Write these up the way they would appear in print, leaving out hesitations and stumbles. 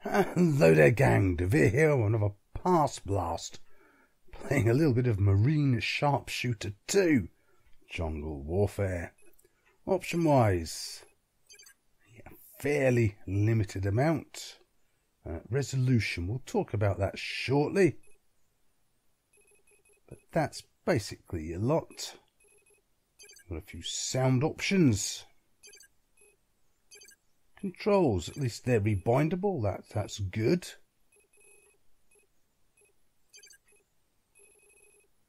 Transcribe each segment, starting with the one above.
Hello there, gang. Devere here with another Pass Blast. Playing a little bit of Marine Sharpshooter 2. Jungle Warfare. Option-wise, fairly limited amount. Resolution, we'll talk about that shortly. But that's basically a lot. Got a few sound options. Controls, at least they're rebindable, that's good.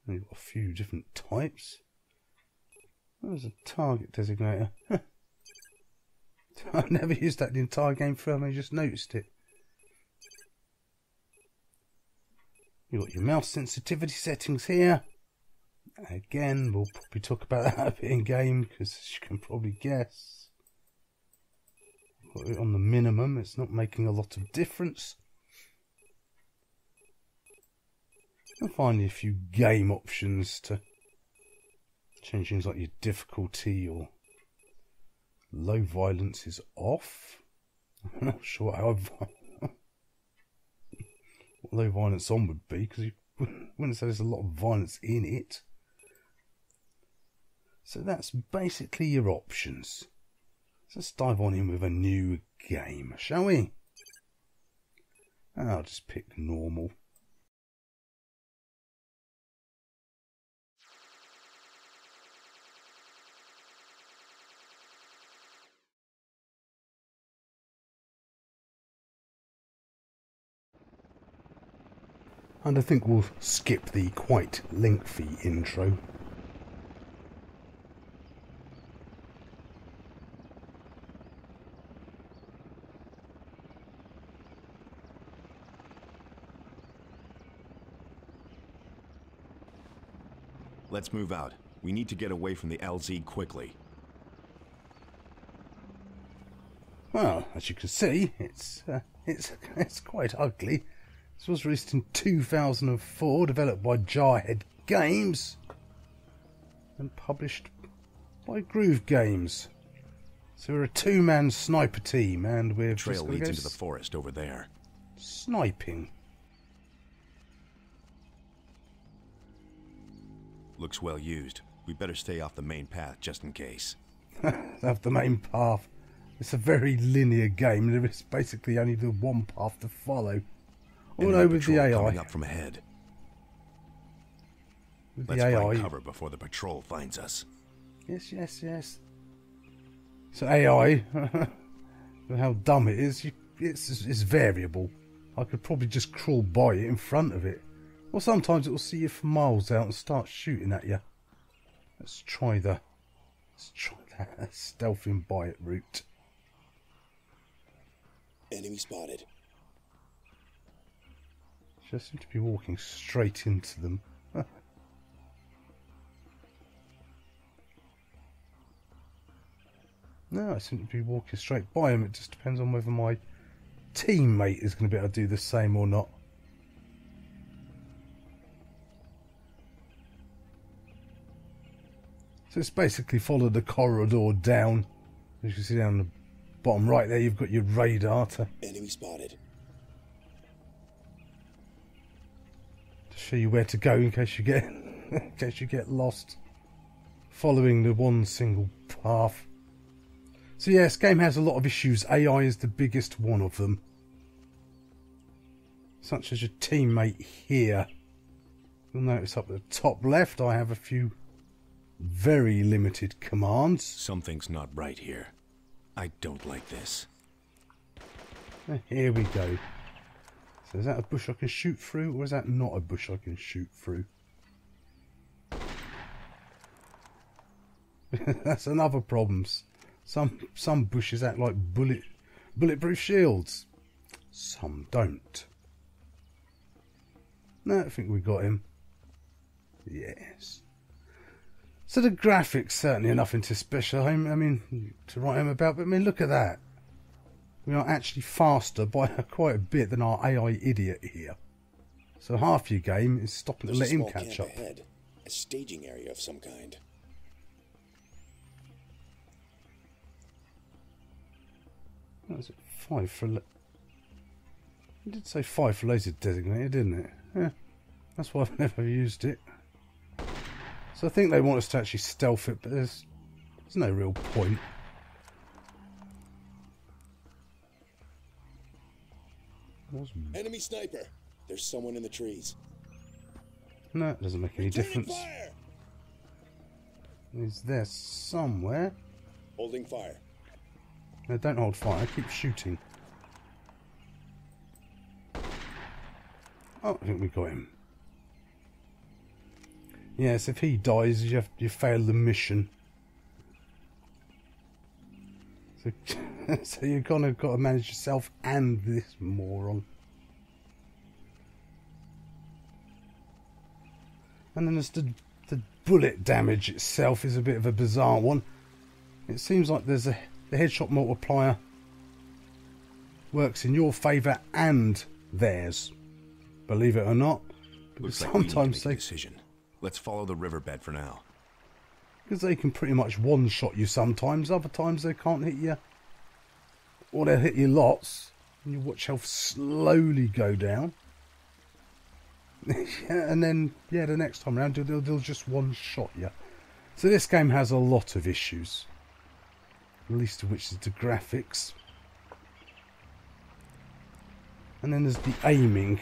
We've got a few different types. There's a target designator. I've never used that the entire game through, I just noticed it. You've got your mouse sensitivity settings here. Again, we'll probably talk about that a bit in game, because as you can probably guess, got it on the minimum, it's not making a lot of difference. And finally a few game options to change things like your difficulty, or low violence is off. I'm not sure how what low violence on would be, because you wouldn't say there's a lot of violence in it. So that's basically your options. So let's dive on in with a new game, shall we? I'll just pick normal. And I think we'll skip the quite lengthy intro. Let's move out. We need to get away from the LZ quickly. Well, as you can see, it's quite ugly. This was released in 2004, developed by Jarhead Games, and published by Groove Games. So we're a two-man sniper team, and we're trail leads into the forest over there. Sniping. Looks well used. We better stay off the main path just in case. Off the main path. It's a very linear game. There is basically only the one path to follow. Although with the AI coming up from ahead. With Let's the AI, find cover before the patrol finds us. Yes. So AI, how dumb it is, it's variable. I could probably just crawl by it in front of it. Or sometimes it will see you from miles out and start shooting at you. Let's try that stealthing by it route. Enemy spotted. Just seem to be walking straight into them. No, I seem to be walking straight by them. It just depends on whether my teammate is going to be able to do the same or not. So it's basically follow the corridor down. As you can see down the bottom right there, you've got your radar to enemy spotted. Show you where to go in case you get lost following the one single path. So yeah, this game has a lot of issues. AI is the biggest one of them, such as your teammate here. You'll notice up at the top left I have a few very limited commands. Something's not right here. I don't like this. Here we go. So is that a bush I can shoot through, or is that not a bush I can shoot through? That's another problem. Some bushes act like bulletproof shields. Some don't. No, I think we got him. Yes. So the graphics certainly are nothing to special. I mean, to write home about. But I mean, look at that. We are actually faster by quite a bit than our AI idiot here. So half your game is stopping to let him catch up. Ahead, a staging area of some kind. What is it? 5 for It did say 5 for laser designated, didn't it? Yeah, that's why I've never used it. So I think they want us to actually stealth it, but there's no real point. Enemy sniper. There's someone in the trees. No, it doesn't make any difference. Fire. He's there somewhere. Holding fire. No, don't hold fire. I keep shooting. Oh, I think we got him. Yes, if he dies, you fail the mission. So, so you're got to manage yourself and this moron. And then there's the bullet damage itself is a bit of a bizarre one. It seems like there's the headshot multiplier works in your favour and theirs. Believe it or not. Looks Sometimes like we need to make they a decision. Let's follow the riverbed for now. Because they can pretty much one-shot you sometimes. Other times they can't hit you. Or they'll hit you lots. And you watch health slowly go down. Yeah, and then, yeah, the next time around they'll just one-shot you. So this game has a lot of issues. The least of which is the graphics. And then there's the aiming.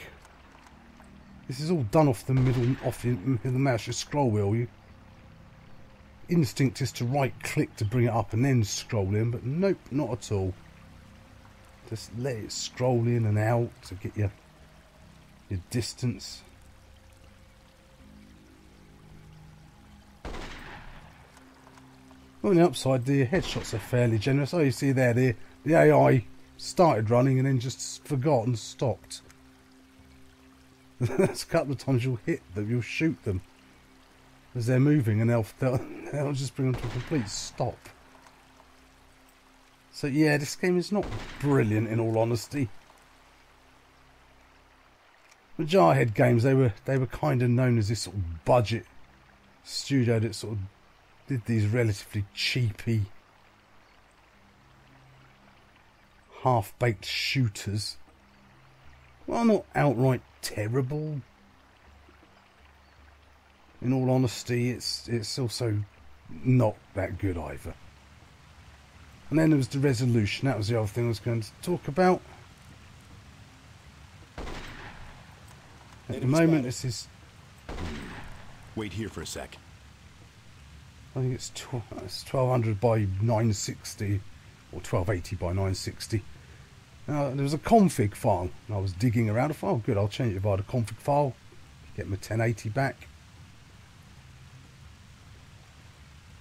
This is all done off the middle mouse, your scroll wheel. Your instinct is to right-click to bring it up and then scroll in, but nope, not at all. Just let it scroll in and out to get your distance. On the upside, the headshots are fairly generous. Oh, you see there, the AI started running and then just forgot and stopped. That's a couple of times you'll hit them, you'll shoot them as they're moving, and they'll just bring them to a complete stop. So yeah, this game is not brilliant in all honesty. The Jarhead games, they were kind of known as this sort of budget studio that sort of did these relatively cheapy, half-baked shooters. Well, not outright terrible. In all honesty, it's also not that good either. And then there was the resolution. That was the other thing I was going to talk about. At the moment, this is... Wait here for a sec. I think it's 1200 by 960 or 1280 by 960. Now, there was a config file and I was digging around. I thought, oh good, I'll change it via the config file, get my 1080 back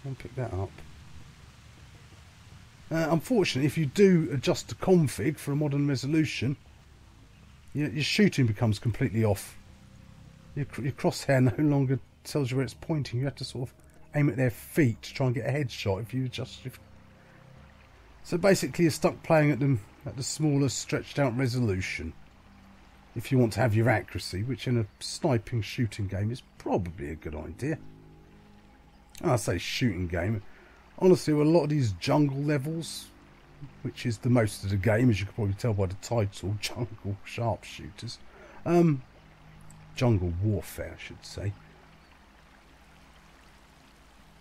and pick that up. Unfortunately, if you do adjust the config for a modern resolution, your shooting becomes completely off. Your crosshair no longer tells you where it's pointing. You have to sort of aim at their feet to try and get a headshot if you adjust. So basically, you're stuck playing at them at the smaller, stretched out resolution. If you want to have your accuracy, which in a sniping shooting game is probably a good idea. I say shooting game. Honestly, with a lot of these jungle levels, which is the most of the game, as you can probably tell by the title, Jungle Sharpshooters. Jungle Warfare, I should say.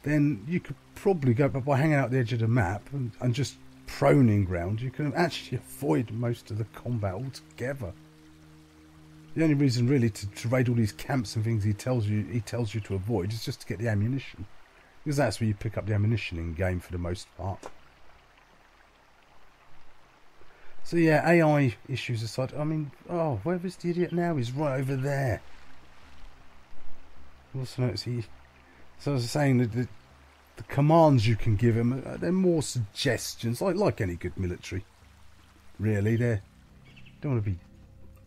Then you could probably go, but by hanging out the edge of the map and just proning ground, you can actually avoid most of the combat altogether. The only reason really to raid all these camps and things he tells you to avoid is just to get the ammunition. Because that's where you pick up the ammunition in game for the most part. So yeah, AI issues aside, I mean, oh, where is the idiot now? He's right over there. Also notice so I was saying that the commands you can give him, they're more suggestions, like any good military. Really, they don't want to be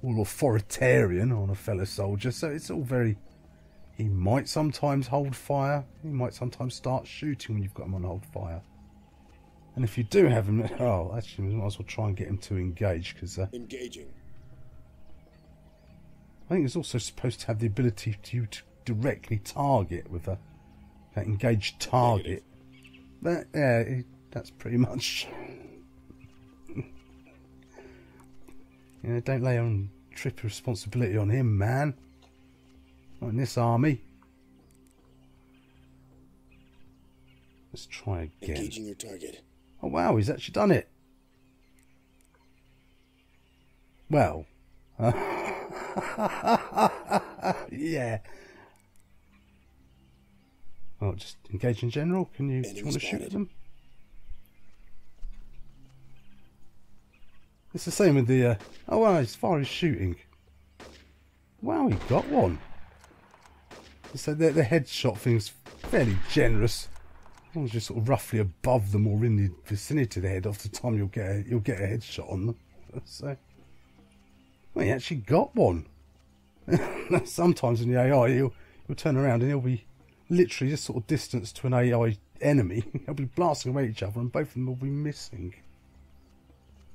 all authoritarian on a fellow soldier, so it's all very... He might sometimes hold fire, he might sometimes start shooting when you've got him on hold fire. And if you do have him, oh, actually, we might as well try and get him to engage, because... Engaging. I think it's also supposed to have the ability to directly target with that engaged target. But, yeah, that's pretty much... You know, don't lay on trip responsibility on him, man. Not in this army. Let's try again. Engaging your target. Oh wow, he's actually done it. Well, yeah. Oh, just engage in general. Do you want to shoot at them? It's the same with the. Oh well, as far as shooting. Wow, he got one. So the headshot thing's fairly generous. As long as you're sort of roughly above them or in the vicinity of the head, after time you'll get a headshot on them. So, well, he actually got one. Sometimes in the AI, he'll turn around and he'll be literally just sort of distance to an AI enemy. He'll be blasting away at each other, and both of them will be missing.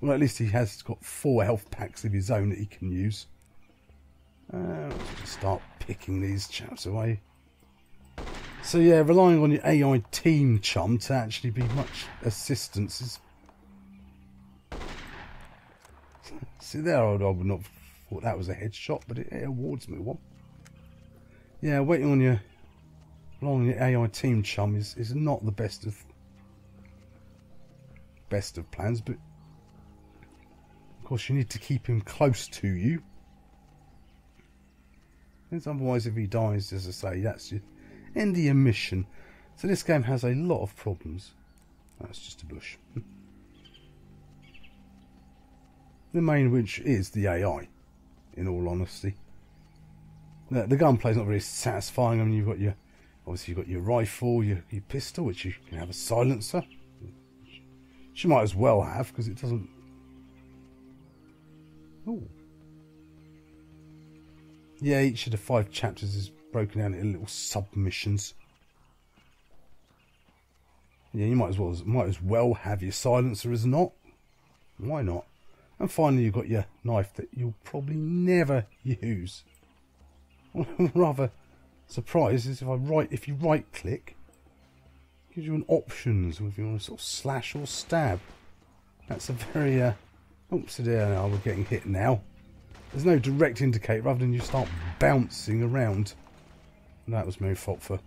Well, at least he has got 4 health packs of his own that he can use. Let's start picking these chaps away. So yeah, relying on your AI team chum to actually be much assistance is... See there, I would not have thought that was a headshot, but it awards me one. Yeah, waiting on your... relying on your AI team chum is not the best of plans, but... of course you need to keep him close to you. Because otherwise if he dies, as I say, that's your... end of your mission. So this game has a lot of problems. That's just a bush. The main which is the AI, in all honesty. The gunplay's not very satisfying. I mean, you've got your... obviously you've got your rifle, your pistol, which you can have a silencer. Which you might as well have, because it doesn't... Ooh. Yeah, each of the 5 chapters is broken down into little submissions. Yeah, you might as well have your silencer as not. Why not? And finally, you've got your knife that you'll probably never use. What I'm rather surprised is if you right click, it gives you an options if you want to sort of slash or stab. That's a very oops, there now we're getting hit now. There's no direct indicator other than you start bouncing around. And that was my fault for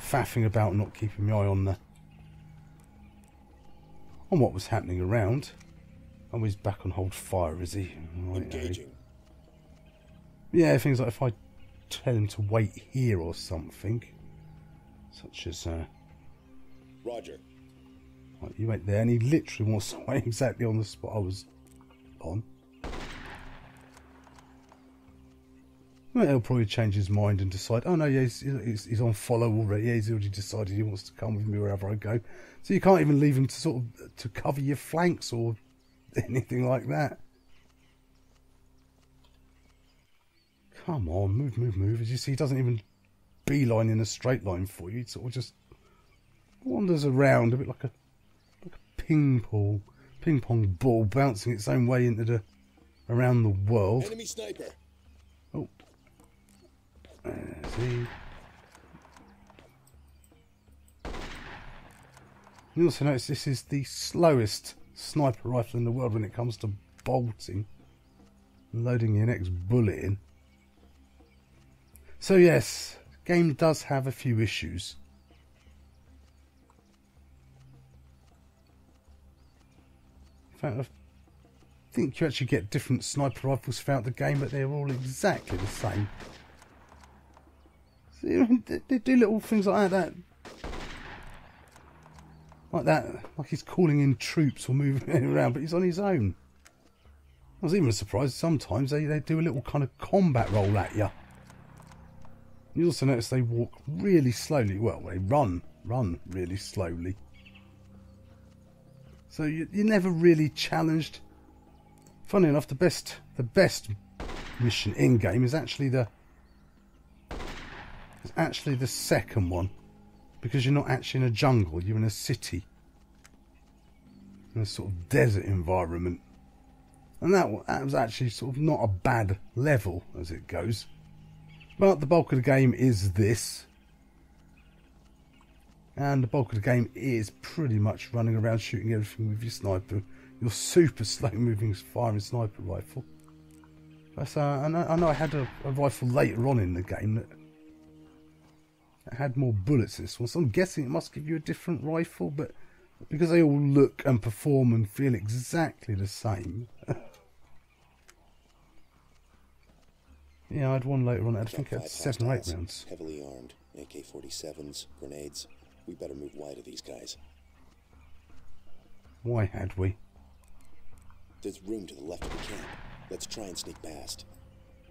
faffing about and not keeping my eye on what was happening around. Oh, he's back on hold fire, is he? Right, engaging. Yeah, things like if I tell him to wait here or something, such as Roger. right, you went there, and he literally wants to wait exactly on the spot I was on. Well, he'll probably change his mind and decide, oh no, yeah, he's on follow already. Yeah, he's already decided he wants to come with me wherever I go. So you can't even leave him to sort of to cover your flanks or anything like that. Come on, move. As you see, he doesn't even beeline in a straight line for you. He sort of just wanders around a bit like a ping pong ball bouncing its own way into around the world. Enemy sniper. Oh. There's he. You also notice this is the slowest sniper rifle in the world when it comes to bolting and loading your next bullet in. So yes, the game does have a few issues. In fact, I think you actually get different sniper rifles throughout the game, but they're all exactly the same. See, they do little things like that. Like he's calling in troops or moving around, but he's on his own. I was even surprised sometimes they do a little kind of combat roll at you. You also notice they walk really slowly. Well, they run really slowly. So you're never really challenged. Funny enough, the best mission in game is actually the second one, because you're not actually in a jungle. You're in a city, in a sort of desert environment, and that was actually sort of not a bad level as it goes. But the bulk of the game is this. And the bulk of the game is pretty much running around shooting everything with your sniper. Your super slow moving firing sniper rifle. But, I know I had a rifle later on in the game that had more bullets than this one, so I'm guessing it must give you a different rifle, but because they all look and perform and feel exactly the same. Yeah, I had one later on. I think it had 7 or 8 rounds. Heavily armed, AK-47s, grenades. We better move wide of these guys. Why had we? There's room to the left of the camp. Let's try and sneak past.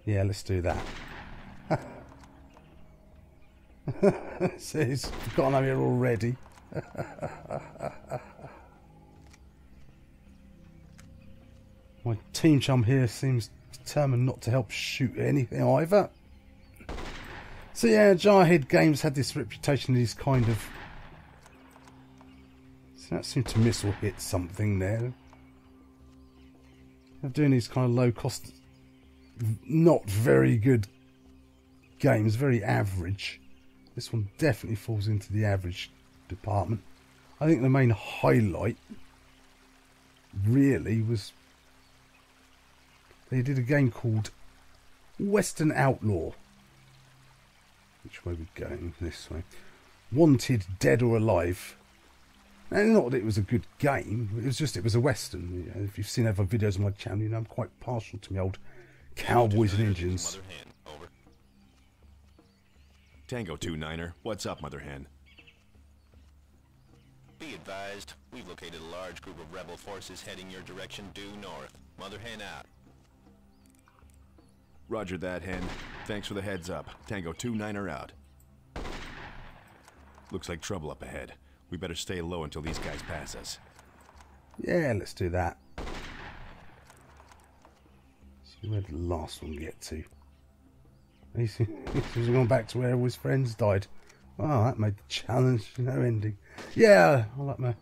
Yeah, let's do that. So he's forgotten I'm here already. My team chum here seems determined not to help shoot anything either. So yeah, Jarhead Games had this reputation of these kind of... So that seemed to miss or hit something there. They're doing these kind of low cost, not very good games, very average. This one definitely falls into the average department. I think the main highlight really was they did a game called Western Outlaw. Which way are we going? This way. Wanted, Dead or Alive. And not that it was a good game, it was just it was a Western. You know, if you've seen other videos on my channel, you know I'm quite partial to my old cowboys and Indians. Tango 2-9er, what's up, Mother Hen? Be advised, we've located a large group of rebel forces heading your direction due north. Mother Hen out. Roger that, Hen. Thanks for the heads up. Tango 2-9er out. Looks like trouble up ahead. We better stay low until these guys pass us. Yeah, let's do that. See where did the last one get to? He's gone back to where all his friends died. Oh, that made the challenge no ending. Yeah, I like my...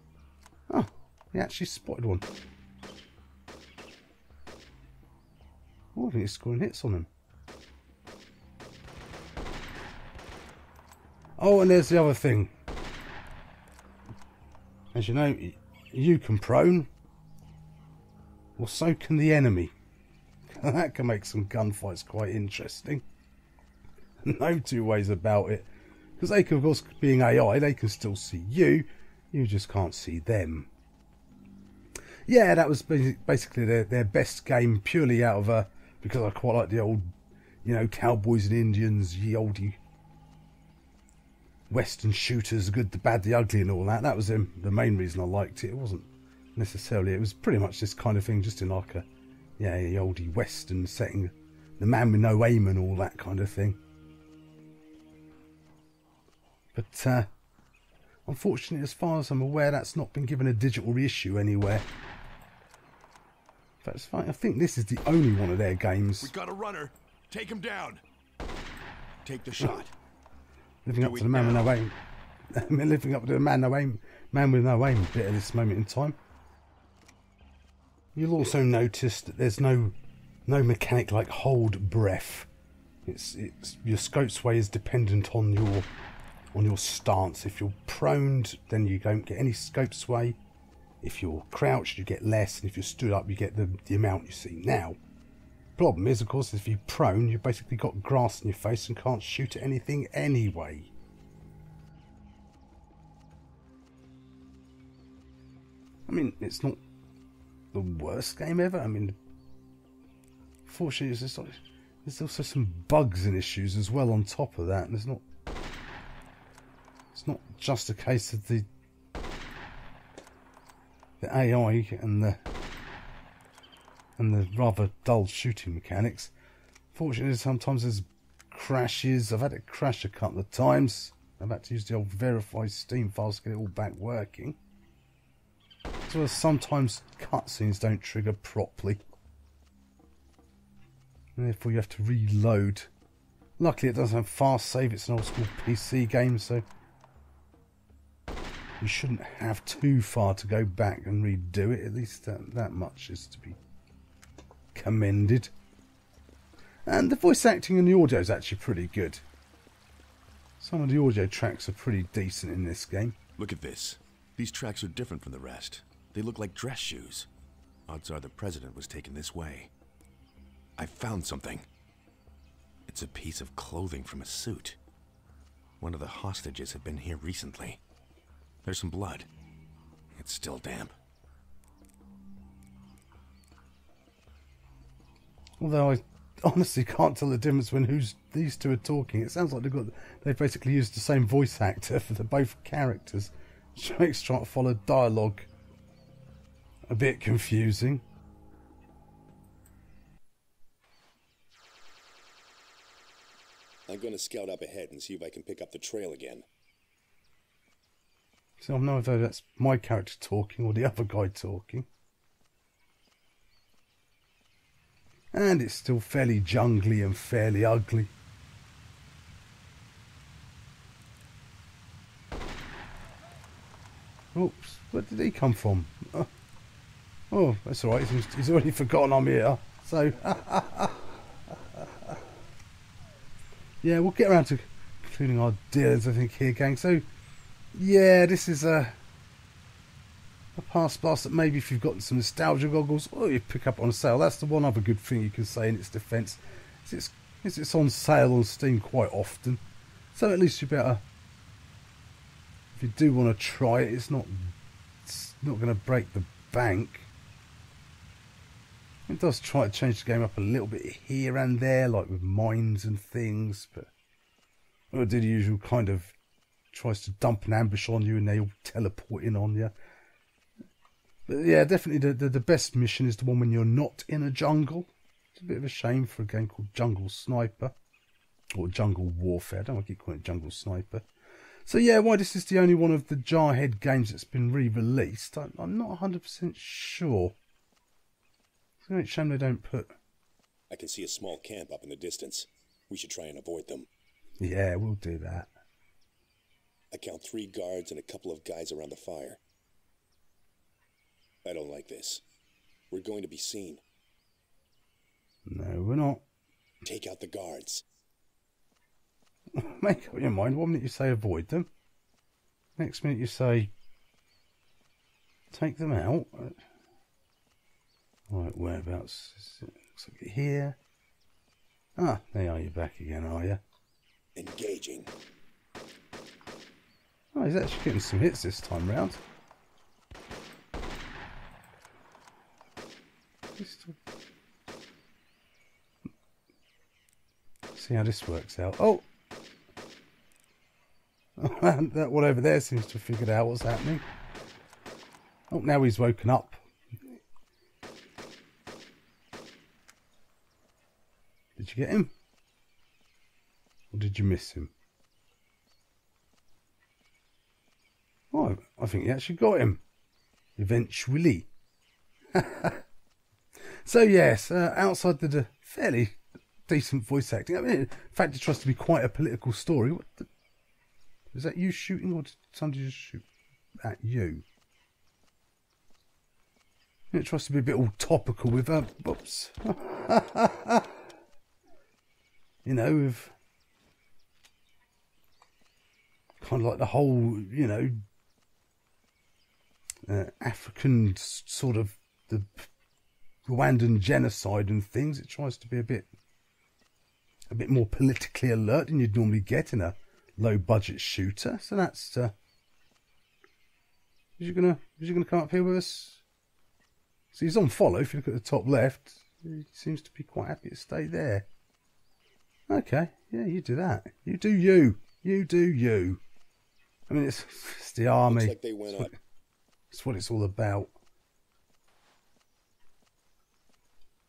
Oh, he actually spotted one. Oh, I think he's scoring hits on him. Oh, and there's the other thing. As you know, you can prone. Well, so can the enemy. That can make some gunfights quite interesting. No two ways about it. Because they can, of course, being AI, they can still see you. You just can't see them. Yeah, that was basically their best game, purely out of because I quite like the old, you know, cowboys and Indians, ye oldie Western shooters, the good, the bad, the ugly and all that. That was the main reason I liked it. It wasn't necessarily, it was pretty much this kind of thing, just in like a, yeah, the oldie Western setting. The man with no aim and all that kind of thing. But unfortunately, as far as I'm aware, that's not been given a digital reissue anywhere. That's fine. I think this is the only one of their games. We got a runner. Take him down. Take the shot. Living up to the man with no aim. Living up to the man with no aim bit at this moment in time. You'll also notice that there's no mechanic like hold breath. It's your scope sway is dependent on your stance. If you're proned, then you don't get any scope sway. If you're crouched, you get less, and if you're stood up, you get the amount you see. Now, problem is, of course, if you're prone, you've basically got grass in your face and can't shoot at anything anyway. I mean, it's not the worst game ever. I mean, fortunately, there's also some bugs and issues as well on top of that, and it's not just a case of the AI and the rather dull shooting mechanics. Fortunately, sometimes there's crashes. I've had it crash a couple of times. I've had to use the old verify Steam files to get it all back working. As well as sometimes cutscenes don't trigger properly, and therefore you have to reload. Luckily, it doesn't have fast save. It's an old school PC game, so you shouldn't have too far to go back and redo it. At least that much is to be commended. And the voice acting and the audio is actually pretty good. Some of the audio tracks are pretty decent in this game. Look at this. These tracks are different from the rest. They look like dress shoes. Odds are the president was taken this way. I found something. It's a piece of clothing from a suit. One of the hostages had been here recently. There's some blood. It's still damp. Although I honestly can't tell the difference when these two are talking. It sounds like they've basically used the same voice actor for both characters, which makes trying to follow dialogue a bit confusing. I'm going to scout up ahead and see if I can pick up the trail again. So I don't know whether that's my character talking or the other guy talking. And it's still fairly jungly and fairly ugly. Oops, where did he come from? Oh, that's alright, he's already forgotten I'm here. So, yeah, we'll get around to concluding our dealings, I think, here, gang. So, yeah, this is a past blast that maybe if you've got some nostalgia goggles, or you pick up on sale. That's the one other good thing you can say in its defence. It's on sale on Steam quite often. So at least you better, if you do want to try it, it's not going to break the bank. It does try to change the game up a little bit here and there, like with mines and things, but it'll do the usual kind of tries to dump an ambush on you and they all teleport in on you. But yeah, definitely the best mission is the one when you're not in a jungle. It's a bit of a shame for a game called Jungle Sniper. Or Jungle Warfare. I don't want to keep calling it Jungle Sniper. So yeah, why this is the only one of the Jarhead games that's been re-released, I'm not 100% sure. It's a shame they don't put... I can see a small camp up in the distance. We should try and avoid them. Yeah, we'll do that. I count 3 guards and a couple of guys around the fire. I don't like this. We're going to be seen. No, we're not. Take out the guards. Make up your mind. 1 minute you say avoid them. Next minute you say take them out. Right, whereabouts? Looks like here. Ah, there are you back again, are you? Engaging. Oh, he's actually getting some hits this time round. See how this works out. Oh! That one over there seems to have figured out what's happening. Oh, now he's woken up. Did you get him? Or did you miss him? Oh, I think you actually got him. Eventually. So yes, outside the fairly decent voice acting. I mean, in fact, it tries to be quite a political story. Is that you shooting, or did somebody just shoot at you? It tries to be a bit all topical with whoops. You know, with kind of like the whole, you know, African sort of the Rwandan genocide and things. It tries to be a bit more politically alert than you'd normally get in a low budget shooter. So that's is you gonna come up here with us? So he's on follow. If you look at the top left, he seems to be quite happy to stay there. Okay, yeah, you do that. You do you. You do you. I mean, it's the army. Looks like they went up. It's what it's all about.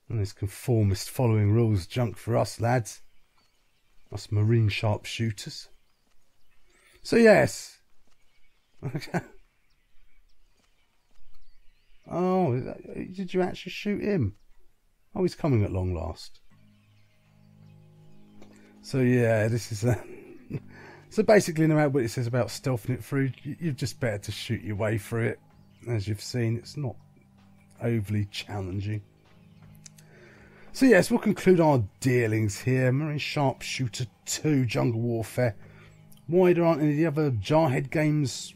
And this conformist following rules junk for us, lads. Us marine sharpshooters. So yes. Okay. Oh, did you actually shoot him? Oh, he's coming at long last. So yeah, this is so basically, no matter what it says about stealthing it through, you're just better to shoot your way through it. As you've seen, it's not overly challenging. So yes, we'll conclude our dealings here. Marine Sharpshooter 2 Jungle Warfare. Why there aren't any of the other Jarhead games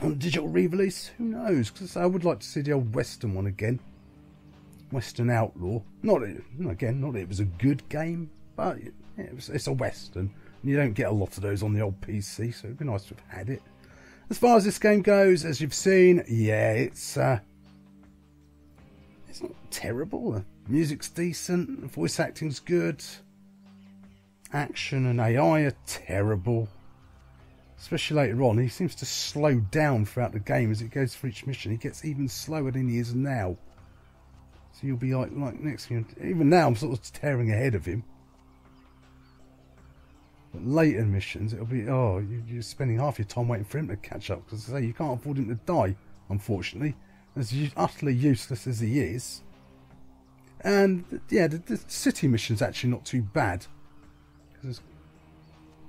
on digital re-release? Who knows? Because I would like to see the old Western one again. Western outlaw. Not that it was a good game, but it's a Western. And you don't get a lot of those on the old PC, so it'd be nice to have had it. As far as this game goes, as you've seen, yeah, it's not terrible. The music's decent, the voice acting's good. Action and AI are terrible. Especially later on, he seems to slow down throughout the game as it goes through each mission. He gets even slower than he is now. So you'll be like next to him. Even now, I'm sort of tearing ahead of him. But later missions, it'll be, oh, you're spending half your time waiting for him to catch up. Because I say, you can't afford him to die, unfortunately. As utterly useless as he is. And, yeah, the city mission's actually not too bad. Because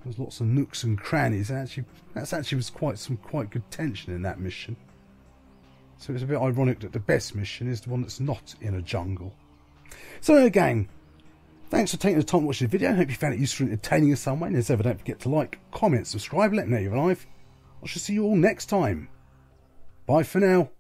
there's lots of nooks and crannies. And that's actually was quite good tension in that mission. So it's a bit ironic that the best mission is the one that's not in a jungle. So again, thanks for taking the time to watch the video. I hope you found it useful and entertaining in some way. And as ever, don't forget to like, comment, subscribe, let me know you're alive. I shall see you all next time. Bye for now.